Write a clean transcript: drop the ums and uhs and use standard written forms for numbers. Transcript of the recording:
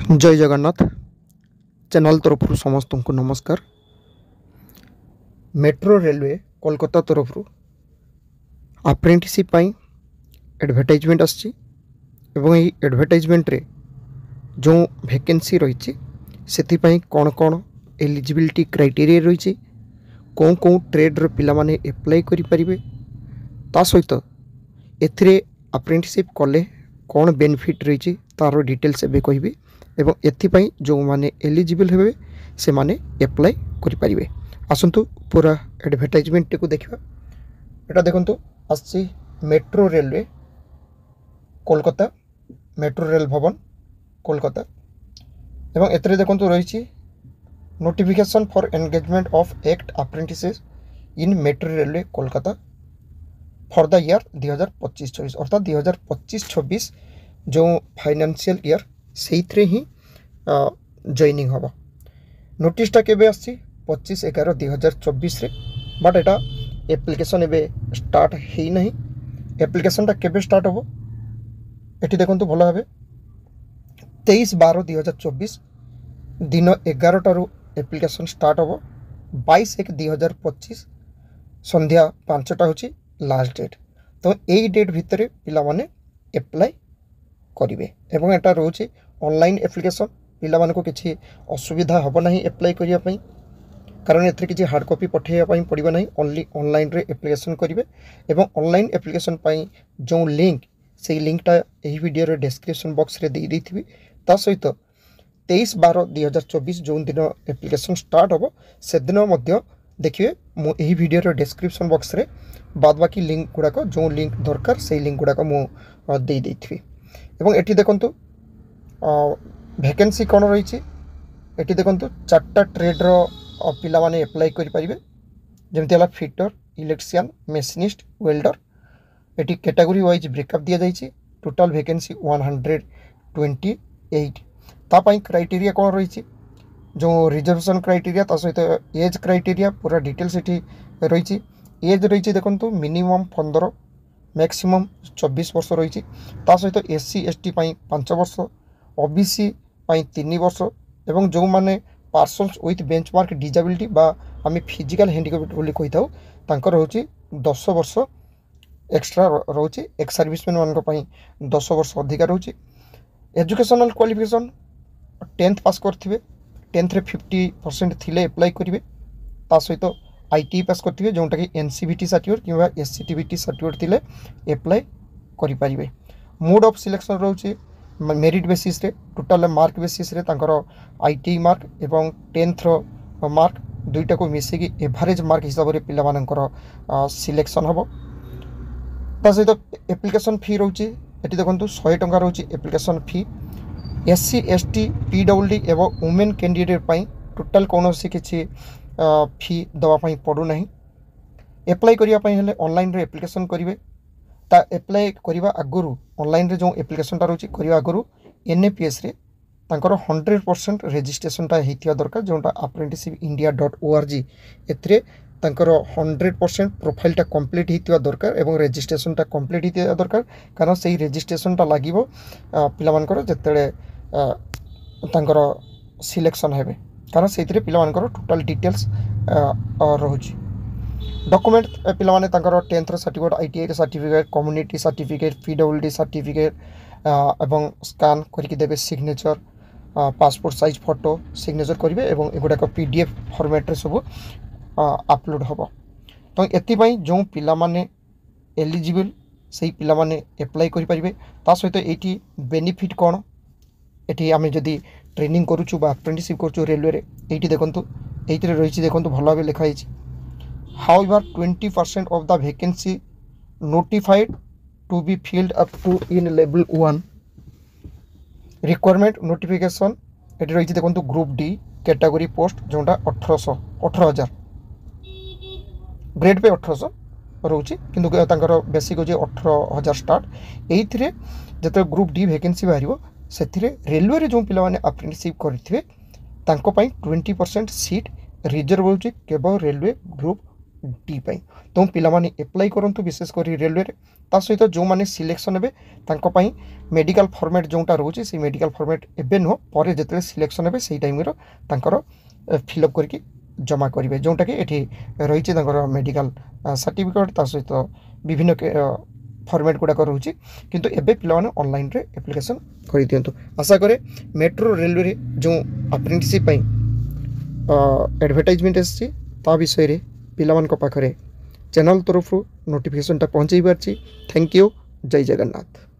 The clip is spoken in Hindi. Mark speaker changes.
Speaker 1: जय जगन्नाथ चैनल तरफ समस्त को नमस्कार। मेट्रो रेलवे कोलकाता तरफ अप्रेंटिसशिप एडवर्टाइजमेंट आसी एडवर्टाइजमेंट रे जो वैकेंसी रही से कौन कौन एलिजिबिलिटी क्राइटेरिया रही कौन कौन ट्रेड्र पिला माने एप्लाई करें ता सहित एथिरे अप्रेंटिसशिप कले कौन बेनिफिट रही तार डिटेल्स एवं कहि एवं एथिपाई जो माने एलिजिबल हेबे से माने एप्लाई करि परिबे। आसंतु पूरा एडवर्टाइजमेंट को देखिबा। एटा देखंतु आसी metro railway Kolkata metro rail भवन कोलकाता एवं एतरे देखंतु रही notification for engagement of act apprentices in metro railway Kolkata for the year 2025-26 अर्थात 2025-26 जो फाइनेंशियल ईयर से ही जॉइनिंग हम। नोटिसटा केबे आसी 25/11/2024 रे बट एटा एप्लिकेशन एबे स्टार्ट ही नहीं। एप्लिकेशनटा केबे स्टार्ट हो एटी देखंतु भलो भाबे 23/12/2024 दिन 11 टारू एप्लिकेशन स्टार्ट हो। 22/1/2025 संध्या 5टा होची लास्ट डेट। तो यही डेट भितर पिला माने एप्लाई करेंगे एवं एटा रोचे ऑनलाइन एप्लिकेशन पिला मानको किसी असुविधा हम ना एप्लाई करने कारण एथरे किसी हार्ड कॉपी पठाइबा पड़ो ना ओनली ऑनलाइन रे एप्लिकेशन करेंगे एवं ऑनलाइन एप्लिकेशन पाई जो लिंक से लिंकटा यही वीडियो रे डिस्क्रिप्शन बॉक्स रे दे देथिबी। ता सहित 23/12/2024 जो दिन एप्लिकेशन स्टार्ट हम से दिन मध्य देखिए मु यही वीडियो रे डिस्क्रिप्शन बॉक्स रे बाद बाकी लिंक गुड़ाक जो लिंक दरकार से लिंक गुड़ाक मु दे देथिबी। एवं एटी देखंतु वैकेंसी कौन रही एटी देखंतु 4टा ट्रेड्र पिला माने एप्लाई करि परिबे जेमति हला फिटर इलेक्ट्रिशियन मेसिनिस्ट वेल्डर। एटी कैटेगरी वाइज ब्रेकअप दिया जाइछि। टोटल वैकेंसी 128 तापाई क्राइटेरिया कौन रही जो रिजर्वेशन क्राइटेरिया ता सहित एज क्राइटेरिया पूरा डिटेल्स एटी रही। एज रही देखंतु मिनिमम 15 मैक्सिमम 24 वर्ष रही। सहित SC ST 5 वर्ष OBC 3 वर्ष एवं जो माने पार्सन्स विथ बेंचमार्क डिजेबिलिटी बा आम फिजिकल हैंडिकैप्ड बोली कही था तांकर होची 10 वर्ष एक्स्ट्रा रोचे। एक्स सर्विसमैन मान 10 वर्ष अधिका रोचे। एजुकेशनल क्वालिफिकेशन 10th पास करथिबे 10th रे 50% थिले एप्लाई करेंगे। सहित ITI पास करथिबे जोंटा कि NCVT सर्टिफिकेट किंवा SCTVT सर्टिफिकेट थिले एप्लाई करि परिबे। मोड ऑफ सिलेक्शन रोचे मेरिट बेसिस रे टोटल मार्क बेसिस रे तांकर ITI मार्क एवं 10th रो मार्क दुईटा को मिसेकी एवरेज मार्क हिसाब रे पिला मानकर सिलेक्शन हबो। ता सहित एप्लिकेशन फी रोचे एटी देखंतु 100 टंका रोचे एप्लिकेशन फी। SC ST PWD एवं वुमेन कैंडिडेट पई टोटल कोनोसी किछि फी दवाई पड़ू ना। एप्लाई करने ऑनलाइन रे एप्लिकेशन करेंगे ता एप्लाई करने आगु ऑनलाइन रे जो एप्लिकेशनटा रोचे करने आगु NAPS रे तांकर 100% रजिस्ट्रेशनटा होता दरकार जोटा apprenticeshipindia.org एथिरे तांकर 100% प्रोफाइलटा कंप्लीट होता दरकार एवं रजिस्ट्रेशनटा कंप्लीट होता दरकार कारण से रजिस्ट्रेशनटा लागिवो पिला मानकर जतेले तांकर सिलेक्शन हेबे कारण से पिला टोटल डिटेल्स रोचे। डॉक्यूमेंट पिला माने 10th certificate ITI certificate community certificate PWD certificate एवं स्कान करके देबे signature passport size photo signature करेंगे एवं एगुड़ाक PDF फॉर्मेट रे सब अपलोड हम। तो एथिपाई जो पिला माने एलिजिबल से पिला माने एप्लाई करि परिबे। ता सहित एटी बेनिफिट कौन एटी आमे जदि ट्रेनिंग करूचु बा अप्रेंटिसशिप करूचु रेलवे रे एटी देखंतु एइतरे रहिछि देखंतु भलो भाबे लिखा हिछि। However 20% of the vacancy notified to be filled up to in level 1 requirement notification एटी रहिछि देखंतु ग्रुप D कैटेगरी पोस्ट जोंटा 18,000 ग्रेड पे 1800 रोचे किंतु तांकर बेसिक होछि 18,000 स्टार्ट। एइथिरे जते ग्रुप D वैकेंसी बाहरिबो से रेलवे रे जो पिला माने अप्रेंटिसशिप करथिबे तांको पई 20% सीट रिजर्व होछि केवल रेलवे ग्रुप डी पाई तो पिलामाने एप्लाई करंतु विशेषकर रेलवे रे ता सहित जो माने सिलेक्शन हेबे तांको पाई मेडिकल फॉर्मेट जोटा रोचे से मेडिकल फॉर्मेट एबे नो पर जेते सिलेक्शन हेबे सेही टाइम रो तांकर फिलअप करके जमा करेंगे जोटा कि ये रही मेडिकल सर्टिफिकेट ता सहित विभिन्न फॉर्मेट गुड़ाक रोचे किंतु एबे पिला माने ऑनलाइन रे एप्लिकेशन कर दियंतु। आशा करे मेट्रो रेलवे रे जो अप्रेंटिसशिप एडवर्टाइजमेंट आसी ता विषय रे पिला मान को पाखरे चैनल तरफ नोटिफिकेशन टा पहुंचाई पारछि। Thank you. जय जगन्नाथ।